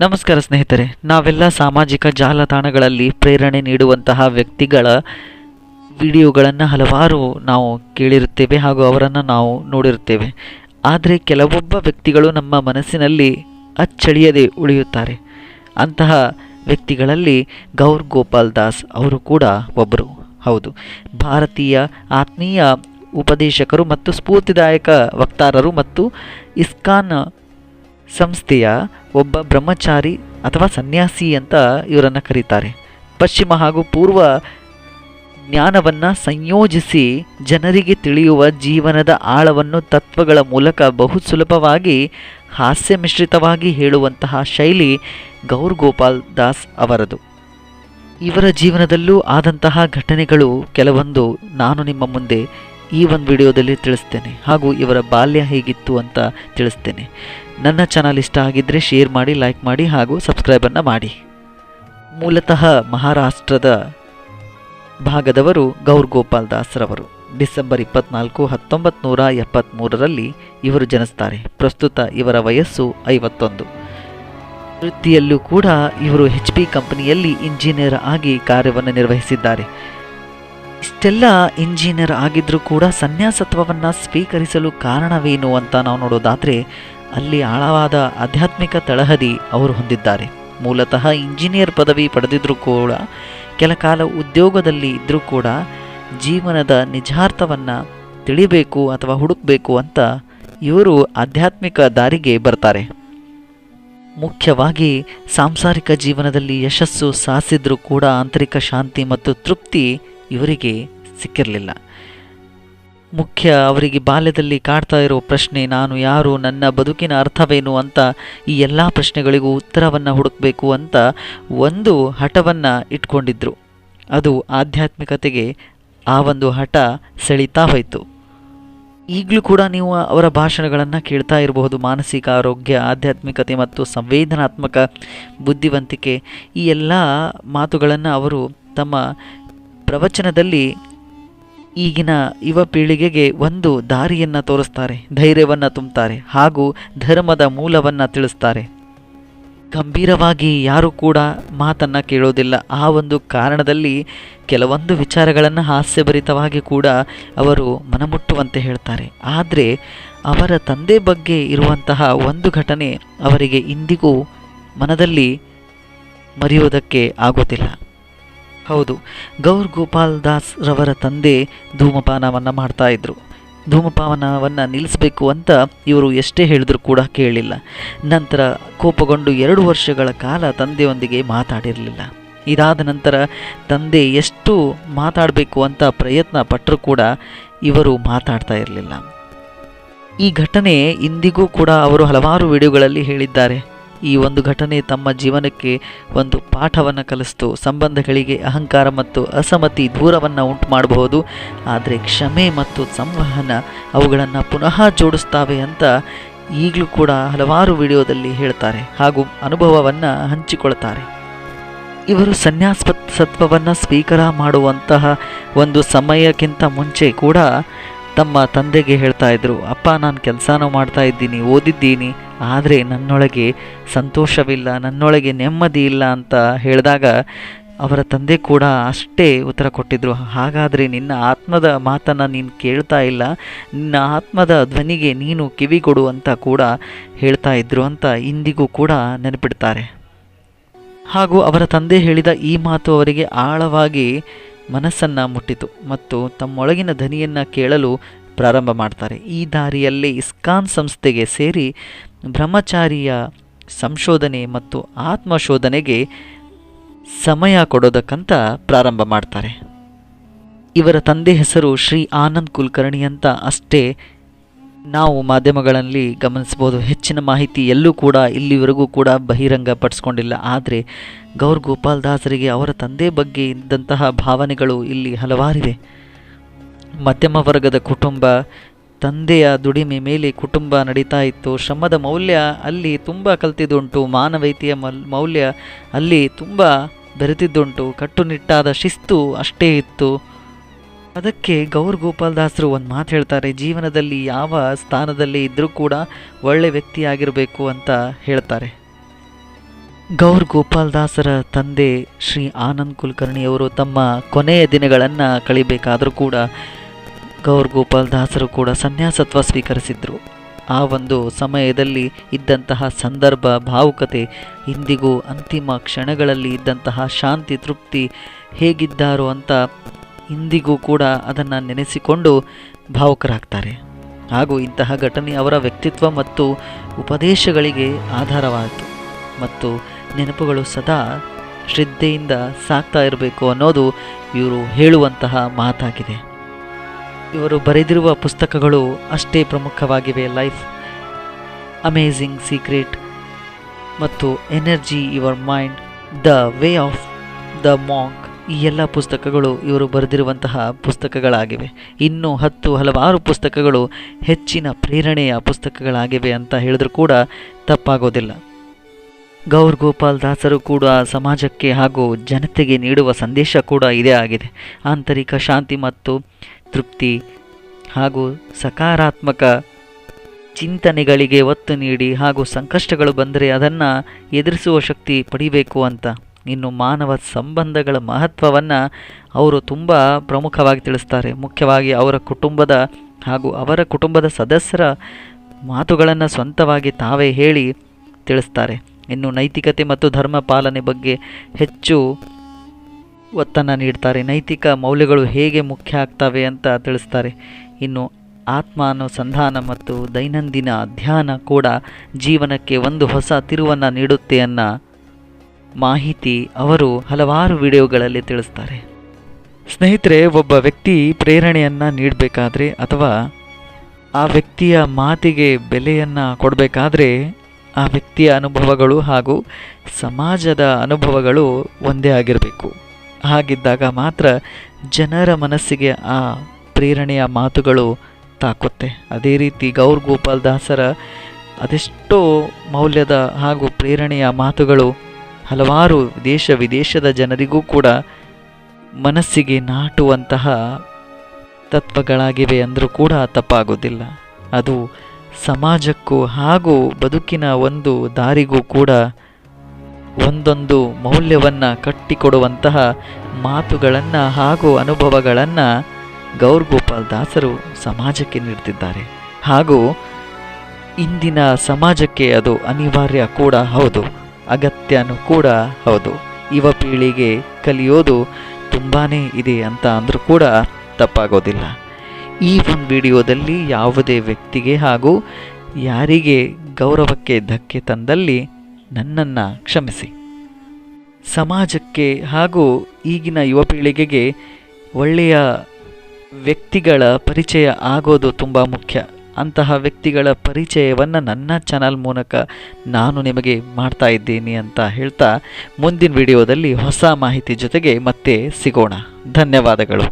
ನಮಸ್ಕಾರ ಸ್ನೇಹಿತರೆ, ನಾವೆಲ್ಲ ಸಾಮಾಜಿಕ ಜಾಲತಾಣಗಳಲ್ಲಿ ಪ್ರೇರಣೆ ನೀಡುವಂತಹ ವ್ಯಕ್ತಿಗಳ ವಿಡಿಯೋಗಳನ್ನು ಹಲವಾರು ನಾವು ಕೇಳಿರುತ್ತೇವೆ ಹಾಗೂ ಅವರನ್ನು ನಾವು ನೋಡಿರುತ್ತೇವೆ. ಆದರೆ ಕೆಲವೊಬ್ಬ ವ್ಯಕ್ತಿಗಳು ನಮ್ಮ ಮನಸ್ಸಿನಲ್ಲಿ ಅಚ್ಚಳಿಯದೆ ಉಳಿಯುತ್ತಾರೆ. ಅಂತಹ ವ್ಯಕ್ತಿಗಳಲ್ಲಿ ಗೌರ್ ಗೋಪಾಲ್ ದಾಸ್ ಅವರು ಕೂಡ ಒಬ್ಬರು. ಹೌದು, ಭಾರತೀಯ ಆತ್ಮೀಯ ಉಪದೇಶಕರು ಮತ್ತು ಸ್ಫೂರ್ತಿದಾಯಕ ವಕ್ತಾರರು ಮತ್ತು ಇಸ್ಕಾನ್ ಸಂಸ್ಥೆಯ ಒಬ್ಬ ಬ್ರಹ್ಮಚಾರಿ ಅಥವಾ ಸನ್ಯಾಸಿ ಅಂತ ಇವರನ್ನು ಕರೀತಾರೆ. ಪಶ್ಚಿಮ ಹಾಗೂ ಪೂರ್ವ ಜ್ಞಾನವನ್ನು ಸಂಯೋಜಿಸಿ ಜನರಿಗೆ ತಿಳಿಯುವ ಜೀವನದ ಆಳವನ್ನು ತತ್ವಗಳ ಮೂಲಕ ಬಹು ಸುಲಭವಾಗಿ ಹಾಸ್ಯ ಮಿಶ್ರಿತವಾಗಿ ಹೇಳುವಂತಹ ಶೈಲಿ ಗೌರ್ ಗೋಪಾಲ್ ದಾಸ್ ಅವರದು. ಇವರ ಜೀವನದಲ್ಲೂ ಆದಂತಹ ಘಟನೆಗಳು ಕೆಲವೊಂದು ನಾನು ನಿಮ್ಮ ಮುಂದೆ ಈ ಒಂದು ವಿಡಿಯೋದಲ್ಲಿ ತಿಳಿಸ್ತೇನೆ. ಹಾಗೂ ಇವರ ಬಾಲ್ಯ ಹೇಗಿತ್ತು ಅಂತ ತಿಳಿಸ್ತೇನೆ. ನನ್ನ ಚಾನಲ್ ಇಷ್ಟ ಆಗಿದ್ದರೆ ಶೇರ್ ಮಾಡಿ, ಲೈಕ್ ಮಾಡಿ ಹಾಗೂ ಸಬ್ಸ್ಕ್ರೈಬನ್ನು ಮಾಡಿ. ಮೂಲತಃ ಮಹಾರಾಷ್ಟ್ರದ ಭಾಗದವರು ಗೌರ್ ಗೋಪಾಲ್ ದಾಸ್ರವರು. ಡಿಸೆಂಬರ್ 24, 1973ರಲ್ಲಿ ಇವರು ಜನಿಸ್ತಾರೆ. ಪ್ರಸ್ತುತ ಇವರ ವಯಸ್ಸು 51. ವೃತ್ತಿಯಲ್ಲೂ ಕೂಡ ಇವರು HP ಕಂಪನಿಯಲ್ಲಿ ಇಂಜಿನಿಯರ್ ಆಗಿ ಕಾರ್ಯವನ್ನು ನಿರ್ವಹಿಸಿದ್ದಾರೆ. ಇಷ್ಟೆಲ್ಲ ಇಂಜಿನಿಯರ್ ಆಗಿದ್ರೂ ಕೂಡ ಸನ್ಯಾಸತ್ವವನ್ನು ಸ್ವೀಕರಿಸಲು ಕಾರಣವೇನು ಅಂತ ನಾವು ನೋಡೋದಾದರೆ ಅಲ್ಲಿ ಆಳವಾದ ಆಧ್ಯಾತ್ಮಿಕ ತಳಹದಿ ಅವರು ಹೊಂದಿದ್ದಾರೆ. ಮೂಲತಃ ಇಂಜಿನಿಯರ್ ಪದವಿ ಪಡೆದಿದ್ರೂ ಕೂಡ ಕೆಲ ಕಾಲ ಉದ್ಯೋಗದಲ್ಲಿ ಇದ್ದರೂ ಕೂಡ ಜೀವನದ ನಿಜಾರ್ಥವನ್ನು ತಿಳಿಬೇಕು ಅಥವಾ ಹುಡುಕಬೇಕು ಅಂತ ಇವರು ಆಧ್ಯಾತ್ಮಿಕ ದಾರಿಗೆ ಬರ್ತಾರೆ. ಮುಖ್ಯವಾಗಿ ಸಾಂಸಾರಿಕ ಜೀವನದಲ್ಲಿ ಯಶಸ್ಸು ಸಾಧಿಸಿದ್ರೂ ಕೂಡ ಆಂತರಿಕ ಶಾಂತಿ ಮತ್ತು ತೃಪ್ತಿ ಇವರಿಗೆ ಸಿಕ್ಕಿರಲಿಲ್ಲ. ಮುಖ್ಯ ಅವರಿಗೆ ಬಾಲ್ಯದಲ್ಲಿ ಕಾಡ್ತಾ ಇರೋ ಪ್ರಶ್ನೆ, ನಾನು ಯಾರು, ನನ್ನ ಬದುಕಿನ ಅರ್ಥವೇನು ಅಂತ ಈ ಎಲ್ಲ ಪ್ರಶ್ನೆಗಳಿಗೂ ಉತ್ತರವನ್ನು ಹುಡುಕಬೇಕು ಅಂತ ಒಂದು ಹಠವನ್ನು ಇಟ್ಕೊಂಡಿದ್ರು. ಅದು ಆಧ್ಯಾತ್ಮಿಕತೆಗೆ ಆ ಒಂದು ಹಠ ಸೆಳೀತಾ ಹೋಯಿತು. ಈಗಲೂ ಕೂಡ ನೀವು ಅವರ ಭಾಷಣಗಳನ್ನು ಕೇಳ್ತಾ ಇರಬಹುದು. ಮಾನಸಿಕ ಆರೋಗ್ಯ, ಆಧ್ಯಾತ್ಮಿಕತೆ ಮತ್ತು ಸಂವೇದನಾತ್ಮಕ ಬುದ್ಧಿವಂತಿಕೆ ಈ ಎಲ್ಲ ಮಾತುಗಳನ್ನು ಅವರು ತಮ್ಮ ಪ್ರವಚನದಲ್ಲಿ ಈಗಿನ ಯುವ ಪೀಳಿಗೆಗೆ ಒಂದು ದಾರಿಯನ್ನು ತೋರಿಸ್ತಾರೆ, ಧೈರ್ಯವನ್ನು ತುಂಬುತ್ತಾರೆ ಹಾಗೂ ಧರ್ಮದ ಮೂಲವನ್ನು ತಿಳಿಸ್ತಾರೆ. ಗಂಭೀರವಾಗಿ ಯಾರೂ ಕೂಡ ಮಾತನ್ನು ಕೇಳೋದಿಲ್ಲ. ಆ ಒಂದು ಕಾರಣದಲ್ಲಿ ಕೆಲವೊಂದು ವಿಚಾರಗಳನ್ನು ಹಾಸ್ಯಭರಿತವಾಗಿ ಕೂಡ ಅವರು ಮನಮುಟ್ಟುವಂತೆ ಹೇಳ್ತಾರೆ. ಆದರೆ ಅವರ ತಂದೆ ಬಗ್ಗೆ ಇರುವಂತಹ ಒಂದು ಘಟನೆ ಅವರಿಗೆ ಇಂದಿಗೂ ಮನದಲ್ಲಿ ಮರೆಯುವುದಕ್ಕೆ ಆಗೋದಿಲ್ಲ. ಹೌದು, ಗೌರ್ ಗೋಪಾಲ್ ದಾಸ್ ರವರ ತಂದೆ ಧೂಮಪಾನವನ್ನು ಮಾಡ್ತಾ ಇದ್ರು. ಧೂಮಪಾನವನ್ನು ನಿಲ್ಲಿಸಬೇಕು ಅಂತ ಇವರು ಎಷ್ಟೇ ಹೇಳಿದ್ರು ಕೂಡ ಕೇಳಲಿಲ್ಲ. ನಂತರ ಕೋಪಗೊಂಡು 2 ವರ್ಷಗಳ ಕಾಲ ತಂದೆಯೊಂದಿಗೆ ಮಾತಾಡಿರಲಿಲ್ಲ. ಇದಾದ ನಂತರ ತಂದೆ ಎಷ್ಟು ಮಾತಾಡಬೇಕು ಅಂತ ಪ್ರಯತ್ನ ಪಟ್ಟರೂ ಕೂಡ ಇವರು ಮಾತಾಡ್ತಾ ಇರಲಿಲ್ಲ. ಈ ಘಟನೆ ಇಂದಿಗೂ ಕೂಡ ಅವರು ಹಲವಾರು ವಿಡಿಯೋಗಳಲ್ಲಿ ಹೇಳಿದ್ದಾರೆ. ಈ ಒಂದು ಘಟನೆ ತಮ್ಮ ಜೀವನಕ್ಕೆ ಒಂದು ಪಾಠವನ್ನು ಕಲಿಸ್ತು. ಸಂಬಂಧಗಳಿಗೆ ಅಹಂಕಾರ ಮತ್ತು ಅಸಮ್ಮತಿ ದೂರವನ್ನು ಉಂಟು ಮಾಡಬಹುದು, ಆದರೆ ಕ್ಷಮೆ ಮತ್ತು ಸಂವಹನ ಅವುಗಳನ್ನು ಪುನಃ ಜೋಡಿಸ್ತಾವೆ ಅಂತ ಈಗಲೂ ಕೂಡ ಹಲವಾರು ವಿಡಿಯೋದಲ್ಲಿ ಹೇಳ್ತಾರೆ ಹಾಗೂ ಅನುಭವವನ್ನು ಹಂಚಿಕೊಳ್ತಾರೆ. ಇವರು ಸನ್ಯಾಸತ್ವವನ್ನು ಸ್ವೀಕಾರ ಮಾಡುವಂತಹ ಒಂದು ಸಮಯಕ್ಕಿಂತ ಮುಂಚೆ ಕೂಡ ತಮ್ಮ ತಂದೆಗೆ ಹೇಳ್ತಾ ಇದ್ರು, ಅಪ್ಪ ನಾನು ಕೆಲಸನೂ ಮಾಡ್ತಾ ಇದ್ದೀನಿ, ಓದಿದ್ದೀನಿ, ಆದರೆ ನನ್ನೊಳಗೆ ಸಂತೋಷವಿಲ್ಲ, ನನ್ನೊಳಗೆ ನೆಮ್ಮದಿ ಇಲ್ಲ ಅಂತ ಹೇಳಿದಾಗ ಅವರ ತಂದೆ ಕೂಡ ಅಷ್ಟೇ ಉತ್ತರ ಕೊಟ್ಟಿದ್ರು, ಹಾಗಾದರೆ ನಿನ್ನ ಆತ್ಮದ ಮಾತನ್ನು ನೀನು ಕೇಳ್ತಾ ಇಲ್ಲ, ನಿನ್ನ ಆತ್ಮದ ಧ್ವನಿಗೆ ನೀನು ಕಿವಿಗೊಡು ಅಂತ ಕೂಡ ಹೇಳ್ತಾ ಇದ್ರು ಅಂತ ಇಂದಿಗೂ ಕೂಡ ನೆನಪಿಡ್ತಾರೆ. ಹಾಗೂ ಅವರ ತಂದೆ ಹೇಳಿದ ಈ ಮಾತು ಅವರಿಗೆ ಆಳವಾಗಿ ಮನಸ್ಸನ್ನು ಮುಟ್ಟಿತು ಮತ್ತು ತಮ್ಮೊಳಗಿನ ಧ್ವನಿಯನ್ನು ಕೇಳಲು ಪ್ರಾರಂಭ ಮಾಡ್ತಾರೆ. ಈ ದಾರಿಯಲ್ಲೇ ಇಸ್ಕಾನ್ ಸಂಸ್ಥೆಗೆ ಸೇರಿ ಬ್ರಹ್ಮಚಾರಿಯ ಸಂಶೋಧನೆ ಮತ್ತು ಆತ್ಮಶೋಧನೆಗೆ ಸಮಯ ಕೊಡೋದಕ್ಕಂತ ಪ್ರಾರಂಭ ಮಾಡ್ತಾರೆ. ಇವರ ತಂದೆ ಹೆಸರು ಶ್ರೀ ಆನಂದ್ ಕುಲಕರ್ಣಿ ಅಂತ ಅಷ್ಟೇ ನಾವು ಮಾಧ್ಯಮಗಳಲ್ಲಿ ಗಮನಿಸ್ಬೋದು. ಹೆಚ್ಚಿನ ಮಾಹಿತಿ ಎಲ್ಲೂ ಕೂಡ ಇಲ್ಲಿವರೆಗೂ ಕೂಡ ಬಹಿರಂಗ ಪಡಿಸ್ಕೊಂಡಿಲ್ಲ. ಆದರೆ ಗೌರ್ ಗೋಪಾಲ್ ದಾಸರಿಗೆ ಅವರ ತಂದೆ ಬಗ್ಗೆ ಇದ್ದಂತಹ ಭಾವನೆಗಳು ಇಲ್ಲಿ ಹಲವಾರಿವೆ. ಮಧ್ಯಮ ವರ್ಗದ ಕುಟುಂಬ, ತಂದೆಯ ದುಡಿಮೆ ಮೇಲೆ ಕುಟುಂಬ ನಡೀತಾ ಇತ್ತು. ಶ್ರಮದ ಮೌಲ್ಯ ಅಲ್ಲಿ ತುಂಬ ಕಲ್ತಿದ್ದುಂಟು, ಮಾನವೀಯತೆಯ ಮೌಲ್ಯ ಅಲ್ಲಿ ತುಂಬ ಬೆರೆತಿದ್ದುಂಟು, ಕಟ್ಟುನಿಟ್ಟಾದ ಶಿಸ್ತು ಅಷ್ಟೇ ಇತ್ತು. ಅದಕ್ಕೆ ಗೌರ್ ಗೋಪಾಲ್ ದಾಸರು ಒಂದು ಮಾತು ಹೇಳ್ತಾರೆ, ಜೀವನದಲ್ಲಿ ಯಾವ ಸ್ಥಾನದಲ್ಲಿ ಇದ್ದರೂ ಕೂಡ ಒಳ್ಳೆ ವ್ಯಕ್ತಿಯಾಗಿರಬೇಕು ಅಂತ ಹೇಳ್ತಾರೆ. ಗೌರ್ ಗೋಪಾಲದಾಸರ ತಂದೆ ಶ್ರೀ ಆನಂದ್ ಕುಲಕರ್ಣಿಯವರು ತಮ್ಮ ಕೊನೆಯ ದಿನಗಳನ್ನು ಕಳಿಬೇಕಾದರೂ ಕೂಡ ಗೌರ್ ಗೋಪಾಲದಾಸರು ಕೂಡ ಸನ್ಯಾಸತ್ವ ಸ್ವೀಕರಿಸಿದ್ರು. ಆ ಒಂದು ಸಮಯದಲ್ಲಿ ಇದ್ದಂತಹ ಸಂದರ್ಭ, ಭಾವುಕತೆ, ಇಂದಿಗೂ ಅಂತಿಮ ಕ್ಷಣಗಳಲ್ಲಿ ಇದ್ದಂತಹ ಶಾಂತಿ, ತೃಪ್ತಿ ಹೇಗಿದ್ದಾರೋ ಅಂತ ಇಂದಿಗೂ ಕೂಡ ಅದನ್ನು ನೆನೆಸಿಕೊಂಡು ಭಾವುಕರಾಗ್ತಾರೆ. ಹಾಗೂ ಇಂತಹ ಘಟನೆ ಅವರ ವ್ಯಕ್ತಿತ್ವ ಮತ್ತು ಉಪದೇಶಗಳಿಗೆ ಆಧಾರವಾಯಿತು ಮತ್ತು ನೆನಪುಗಳು ಸದಾ ಶ್ರದ್ಧೆಯಿಂದ ಸಾಕ್ತಾ ಇರಬೇಕು ಅನ್ನೋದು ಇವರು ಹೇಳುವಂತಹ ಮಾತಾಗಿದೆ. ಇವರು ಬರೆದಿರುವ ಪುಸ್ತಕಗಳು ಅಷ್ಟೇ ಪ್ರಮುಖವಾಗಿವೆ. ಲೈಫ್, ಅಮೇಝಿಂಗ್ ಸೀಕ್ರೆಟ್ ಮತ್ತು energy your mind, the way of the monk, ಈ ಎಲ್ಲ ಪುಸ್ತಕಗಳು ಇವರು ಬರೆದಿರುವಂತಹ ಪುಸ್ತಕಗಳಾಗಿವೆ. ಇನ್ನೂ ಹಲವಾರು ಪುಸ್ತಕಗಳು ಹೆಚ್ಚಿನ ಪ್ರೇರಣೆಯ ಪುಸ್ತಕಗಳಾಗಿವೆ ಅಂತ ಹೇಳಿದ್ರೂ ಕೂಡ ತಪ್ಪಾಗೋದಿಲ್ಲ. ಗೌರ್ ಗೋಪಾಲದಾಸರು ಕೂಡ ಸಮಾಜಕ್ಕೆ ಹಾಗೂ ಜನತೆಗೆ ನೀಡುವ ಸಂದೇಶ ಕೂಡ ಇದೇ ಆಗಿದೆ. ಆಂತರಿಕ ಶಾಂತಿ ಮತ್ತು ತೃಪ್ತಿ ಹಾಗೂ ಸಕಾರಾತ್ಮಕ ಚಿಂತನೆಗಳಿಗೆ ಒತ್ತು ನೀಡಿ ಹಾಗೂ ಸಂಕಷ್ಟಗಳು ಬಂದರೆ ಅದನ್ನು ಎದುರಿಸುವ ಶಕ್ತಿ ಪಡಿಬೇಕು ಅಂತ. ಇನ್ನು ಮಾನವ ಸಂಬಂಧಗಳ ಮಹತ್ವವನ್ನು ಅವರು ತುಂಬ ಪ್ರಮುಖವಾಗಿ ತಿಳಿಸ್ತಾರೆ. ಮುಖ್ಯವಾಗಿ ಅವರ ಕುಟುಂಬದ ಹಾಗೂ ಅವರ ಕುಟುಂಬದ ಸದಸ್ಯರ ಮಾತುಗಳನ್ನು ಸ್ವಂತವಾಗಿ ತಾವೇ ಹೇಳಿ ತಿಳಿಸ್ತಾರೆ. ಇನ್ನು ನೈತಿಕತೆ ಮತ್ತು ಧರ್ಮ ಪಾಲನೆ ಬಗ್ಗೆ ಹೆಚ್ಚು ಒತ್ತನ್ನು ನೀಡ್ತಾರೆ. ನೈತಿಕ ಮೌಲ್ಯಗಳು ಹೇಗೆ ಮುಖ್ಯ ಆಗ್ತವೆ ಅಂತ ತಿಳಿಸ್ತಾರೆ. ಇನ್ನು ಆತ್ಮಾನುಸಂಧಾನ ಮತ್ತು ದೈನಂದಿನ ಧ್ಯಾನ ಕೂಡ ಜೀವನಕ್ಕೆ ಒಂದು ಹೊಸ ತಿರುವನ್ನು ನೀಡುತ್ತೆ ಅನ್ನೋ ಮಾಹಿತಿ ಅವರು ಹಲವಾರು ವಿಡಿಯೋಗಳಲ್ಲಿ ತಿಳಿಸ್ತಾರೆ. ಸ್ನೇಹಿತರೆ, ಒಬ್ಬ ವ್ಯಕ್ತಿ ಪ್ರೇರಣೆಯನ್ನು ನೀಡಬೇಕಾದ್ರೆ ಅಥವಾ ಆ ವ್ಯಕ್ತಿಯ ಮಾತಿಗೆ ಬೆಲೆಯನ್ನು ಕೊಡಬೇಕಾದ್ರೆ ಆ ವ್ಯಕ್ತಿಯ ಅನುಭವಗಳು ಹಾಗೂ ಸಮಾಜದ ಅನುಭವಗಳು ಒಂದೇ ಆಗಿರಬೇಕು. ಹಾಗಿದ್ದಾಗ ಮಾತ್ರ ಜನರ ಮನಸ್ಸಿಗೆ ಆ ಪ್ರೇರಣೆಯ ಮಾತುಗಳು ತಾಕುತ್ತೆ. ಅದೇ ರೀತಿ ಗೌರ್ ಗೋಪಾಲದಾಸರ ಅದೆಷ್ಟೋ ಮೌಲ್ಯದ ಹಾಗೂ ಪ್ರೇರಣೆಯ ಮಾತುಗಳು ಹಲವಾರು ದೇಶ ವಿದೇಶದ ಜನರಿಗೂ ಕೂಡ ಮನಸ್ಸಿಗೆ ನಾಟುವಂತಹ ತತ್ವಗಳಾಗಿವೆ ಅಂದರೂ ಕೂಡ ತಪ್ಪಾಗೋದಿಲ್ಲ. ಅದು ಸಮಾಜಕ್ಕೂ ಹಾಗೂ ಬದುಕಿನ ಒಂದು ದಾರಿಗೂ ಕೂಡ ಒಂದೊಂದು ಮೌಲ್ಯವನ್ನು ಕಟ್ಟಿಕೊಡುವಂತಹ ಮಾತುಗಳನ್ನು ಹಾಗೂ ಅನುಭವಗಳನ್ನು ಗೌರ್ ಗೋಪಾಲದಾಸರು ಸಮಾಜಕ್ಕೆ ನೀಡ್ತಿದ್ದಾರೆ. ಹಾಗೂ ಇಂದಿನ ಸಮಾಜಕ್ಕೆ ಅದು ಅನಿವಾರ್ಯ ಕೂಡ ಹೌದು, ಅಗತ್ಯನೂ ಕೂಡ ಹೌದು. ಯುವ ಪೀಳಿಗೆ ಕಲಿಯೋದು ತುಂಬಾ ಇದೆ ಅಂತ ಅಂದರೂ ಕೂಡ ತಪ್ಪಾಗೋದಿಲ್ಲ. ಈ ಒಂದು ವಿಡಿಯೋದಲ್ಲಿ ಯಾವುದೇ ವ್ಯಕ್ತಿಗೆ ಹಾಗೂ ಯಾರಿಗೆ ಗೌರವಕ್ಕೆ ಧಕ್ಕೆ ತಂದಲ್ಲಿ ನನ್ನನ್ನು ಕ್ಷಮಿಸಿ. ಸಮಾಜಕ್ಕೆ ಹಾಗೂ ಈಗಿನ ಯುವ ಪೀಳಿಗೆಗೆ ಒಳ್ಳೆಯ ವ್ಯಕ್ತಿಗಳ ಪರಿಚಯ ಆಗೋದು ತುಂಬ ಮುಖ್ಯ. ಅಂತಹ ವ್ಯಕ್ತಿಗಳ ಪರಿಚಯವನ್ನು ನನ್ನ ಚಾನಲ್ ಮೂಲಕ ನಾನು ನಿಮಗೆ ಮಾಡ್ತಾ ಇದ್ದೀನಿ ಅಂತ ಹೇಳ್ತಾ ಮುಂದಿನ ವಿಡಿಯೋದಲ್ಲಿ ಹೊಸ ಮಾಹಿತಿ ಜೊತೆಗೆ ಮತ್ತೆ ಸಿಗೋಣ. ಧನ್ಯವಾದಗಳು.